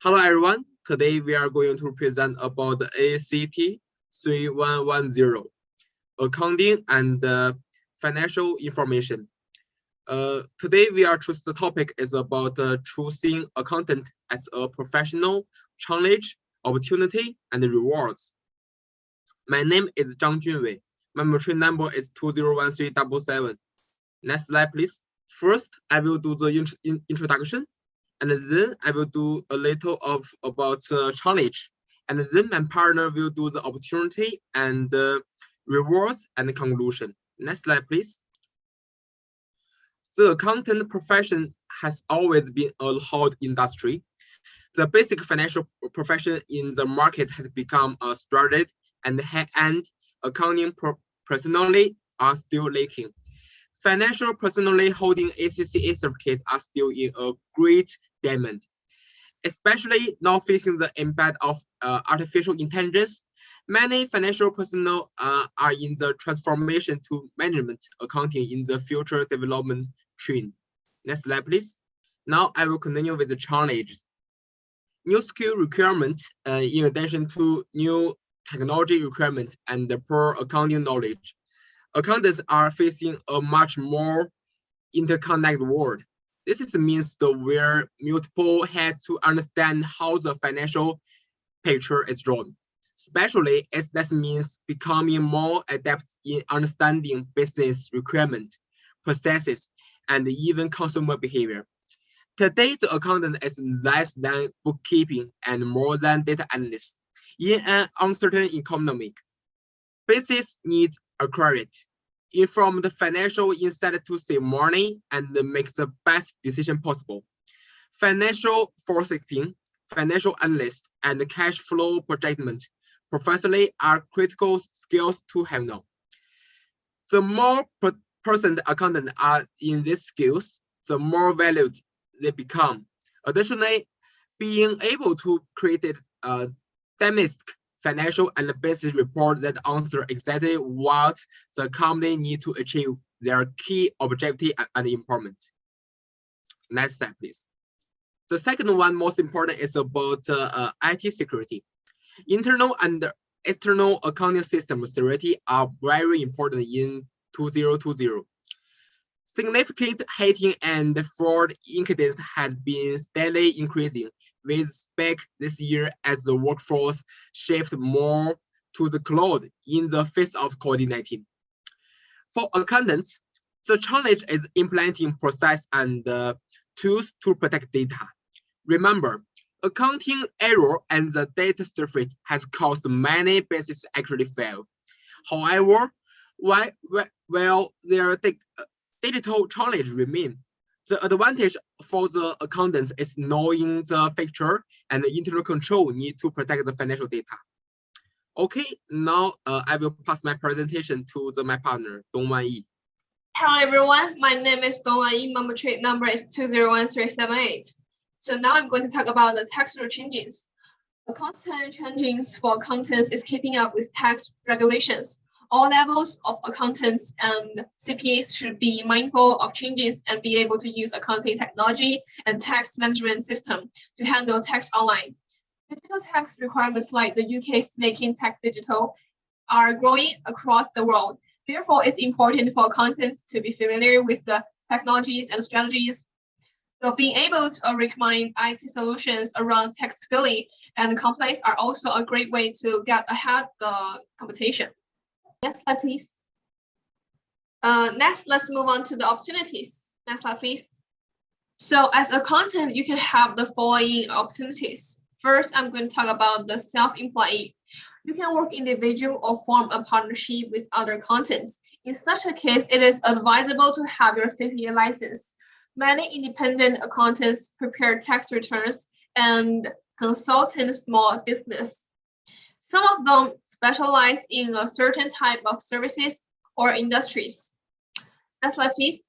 Hello everyone, today we are going to present about the ACT 3110, Accounting and Financial Information. Today we are choose the topic is about choosing accountant as a professional, challenge, opportunity, and rewards. My name is Zhang Junwei. My matric number is 201377. Next slide, please. First, I will do the introduction, and then I will do a little about challenge, and then my partner will do the opportunity and rewards and conclusion. Next slide, please. The accountant profession has always been a hot industry. The basic financial profession in the market has become strategic, and high-end accounting personally are still lacking. Financial personally holding ACCA certificate are still in a great demand, especially now facing the impact of artificial intelligence. Many financial personnel are in the transformation to management accounting in the future development trend. Next slide, please. Now I will continue with the challenges. New skill requirement, in addition to new technology requirements and the poor accounting knowledge. Accountants are facing a much more interconnected world. This means the where multiple heads to understand how the financial picture is drawn. Especially as that means becoming more adept in understanding business requirements, processes, and even consumer behavior. Today, the accountant is less than bookkeeping and more than data analyst. In an uncertain economy, business needs accurate, inform the financial insight to save money and make the best decision possible. Financial forecasting, financial analyst, and cash flow projectment professionally are critical skills to have now. The more percent accountants are in these skills, the more valued they become. Additionally, being able to create a dynamic financial and business report that answer exactly what the company need to achieve their key objective and importance. Next step, please. The second one, most important, is about IT security. Internal and external accounting system security are very important in 2020. Significant hacking and fraud incidents had been steadily increasing, with spike this year as the workforce shift more to the cloud in the face of COVID-19. For accountants, the challenge is implementing process and tools to protect data. Remember, accounting error and the data theft has caused many businesses actually fail. However, while their digital challenge remain, the advantage for the accountants is knowing the feature and the internal control need to protect the financial data. Okay, now I will pass my presentation to my partner, Dongwan Yi. Hello everyone, my name is Dongwan Yi, my matric number is 201378. So now I'm going to talk about the tax law changes. The constant changes for accountants is keeping up with tax regulations. All levels of accountants and CPAs should be mindful of changes and be able to use accounting technology and tax management system to handle tax online. Digital tax requirements like the UK's Making Tax Digital are growing across the world. Therefore, it's important for accountants to be familiar with the technologies and strategies. So being able to recommend IT solutions around tax filing and compliance are also a great way to get ahead the competition. Next slide, please. Next, let's move on to the opportunities. Next slide, please. So as a accountant, you can have the following opportunities. First, I'm going to talk about the self-employed. You can work individual or form a partnership with other accountants. In such a case, it is advisable to have your CPA license. Many independent accountants prepare tax returns and consult in small business. Some of them specialize in a certain type of services or industries. Next slide, please.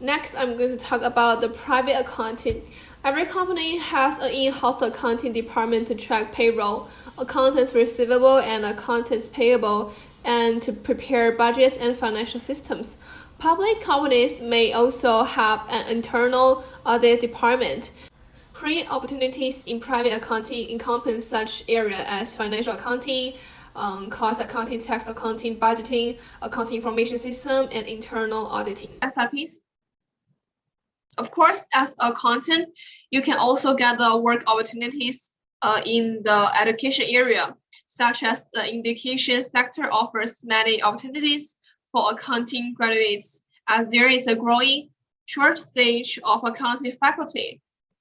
Next, I'm going to talk about the private accounting. Every company has an in-house accounting department to track payroll, accountants receivable, and accountants payable, and to prepare budgets and financial systems. Public companies may also have an internal audit department Career opportunities in private accounting encompass such areas as financial accounting, cost accounting, tax accounting, budgeting, accounting information system, and internal auditing. Next slide, please. Of course, as a content, you can also gather work opportunities in the education area, such as the education sector offers many opportunities for accounting graduates, as there is a growing shortage of accounting faculty.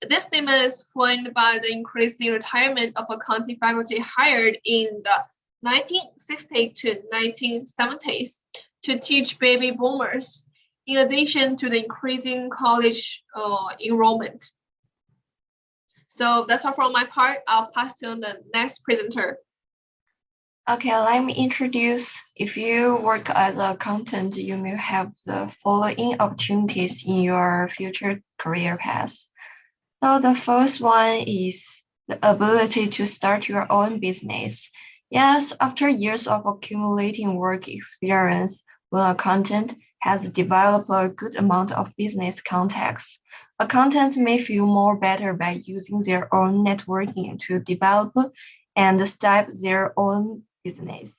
This demand is fueled by the increasing retirement of accounting faculty hired in the 1960s to 1970s to teach baby boomers, in addition to the increasing college enrollment. So that's all from my part. I'll pass to the next presenter. Okay, let me introduce. If you work as a accountant, you may have the following opportunities in your future career path. So the first one is the ability to start your own business. Yes, after years of accumulating work experience, when an accountant has developed a good amount of business contacts, accountants may feel more better by using their own networking to develop and start their own business.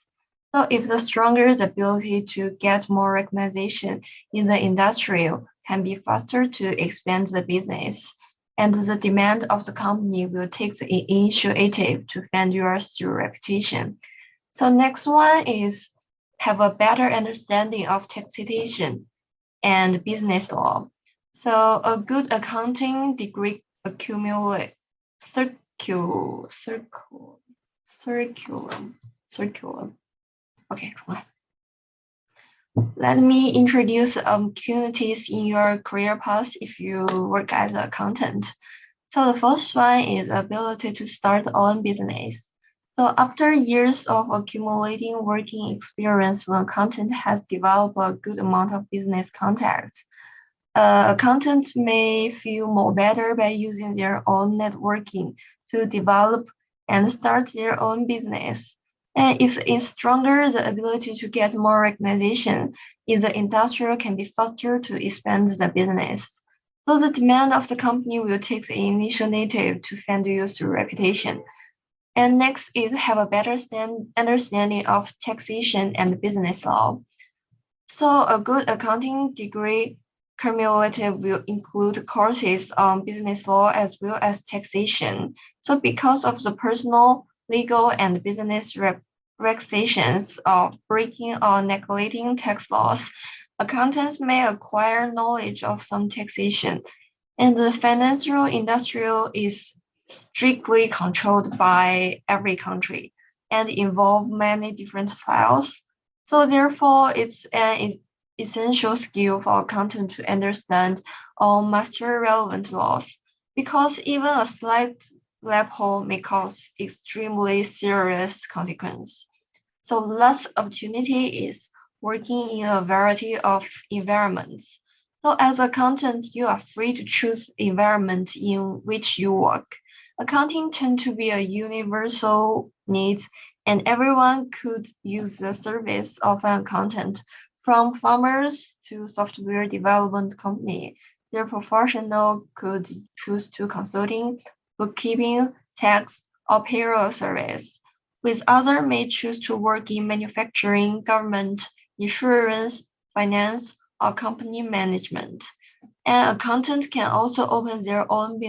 So if the stronger the ability to get more recognition in the industry can be faster to expand the business, and the demand of the company will take the initiative to fund your reputation. So next one is have a better understanding of taxation and business law. So a good accounting degree accumulate circular. Okay, let me introduce opportunities in your career path if you work as an accountant. So the first one is ability to start own business. So after years of accumulating working experience, when accountant has developed a good amount of business contacts, accountants may feel more better by using their own networking to develop and start their own business. And if it's stronger, the ability to get more recognition in the industry can be faster to expand the business. So the demand of the company will take the initiative to fund user reputation. And next is have a better understanding of taxation and business law. So a good accounting degree cumulative will include courses on business law as well as taxation. So because of the personal, legal, and business regulations of breaking or neglecting tax laws, accountants may acquire knowledge of some taxation. And the financial industry is strictly controlled by every country and involve many different files. So therefore, it's an essential skill for accountant to understand or master relevant laws, because even a slight loophole may cause extremely serious consequence. So last opportunity is working in a variety of environments. So as accountant, you are free to choose environment in which you work. Accounting tends to be a universal need, and everyone could use the service of an accountant, from farmers to software development company. Their professional could choose to consulting, bookkeeping, tax, or payroll service, with others may choose to work in manufacturing, government, insurance, finance, or company management. An accountant can also open their own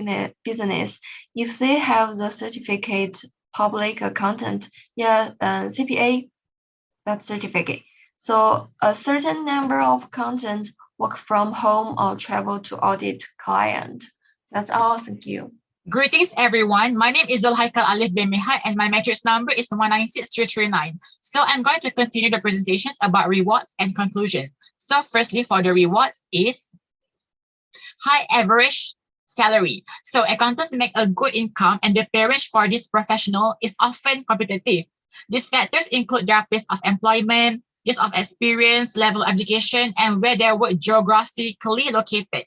business if they have the certificate public accountant, CPA, that certificate. So a certain number of accountants work from home or travel to audit client. That's all. Thank you. Greetings, everyone. My name is Zulhaikal Alif bin Mihai, and my matrix number is 196339. So I'm going to continue the presentations about rewards and conclusions. So firstly, for the rewards is high average salary. So accountants make a good income, and the pay range for this professional is often competitive. These factors include their place of employment, years of experience, level of education, and where they were geographically located.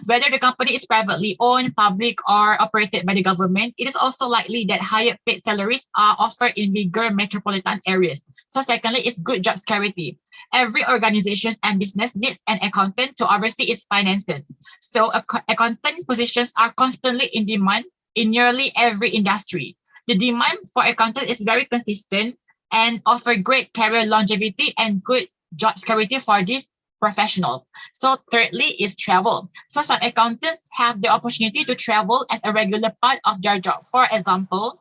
Whether the company is privately owned, public, or operated by the government, it is also likely that higher paid salaries are offered in bigger metropolitan areas. So secondly, it's good job security. Every organization and business needs an accountant to oversee its finances. So accountant positions are constantly in demand in nearly every industry. The demand for accountants is very consistent and offer great career longevity and good job security for these professionals. So thirdly is travel. So some accountants have the opportunity to travel as a regular part of their job. For example,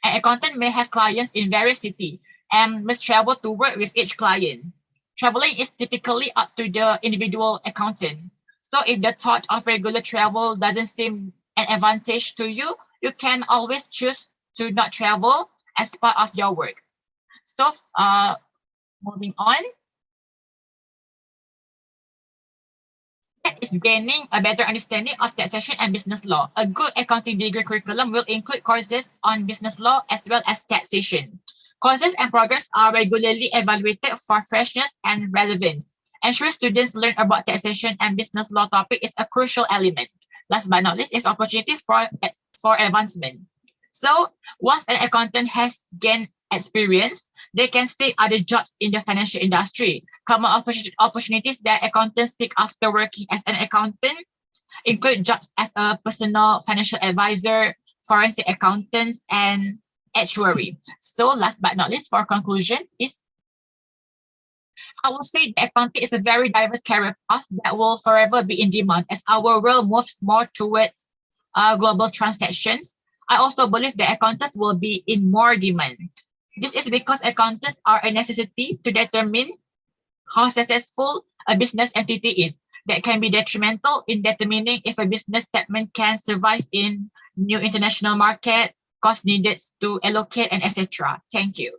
an accountant may have clients in various cities and must travel to work with each client. Traveling is typically up to the individual accountant. So if the thought of regular travel doesn't seem an advantage to you, you can always choose to not travel as part of your work. So moving on. Is gaining a better understanding of taxation and business law. A good accounting degree curriculum will include courses on business law as well as taxation. Courses and programs are regularly evaluated for freshness and relevance. Ensure students learn about taxation and business law topic is a crucial element. Last but not least is opportunity for advancement. So once an accountant has gained experience, they can seek other jobs in the financial industry. Common opportunities that accountants seek after working as an accountant include jobs as a personal financial advisor, forensic accountants, and actuary. So last but not least, for conclusion, I will say the accounting is a very diverse career path that will forever be in demand as our world moves more towards global transactions. I also believe that accountants will be in more demand. This is because accountants are a necessity to determine how successful a business entity is. That can be detrimental in determining if a business segment can survive in new international market, cost needed to allocate, and etc. Thank you.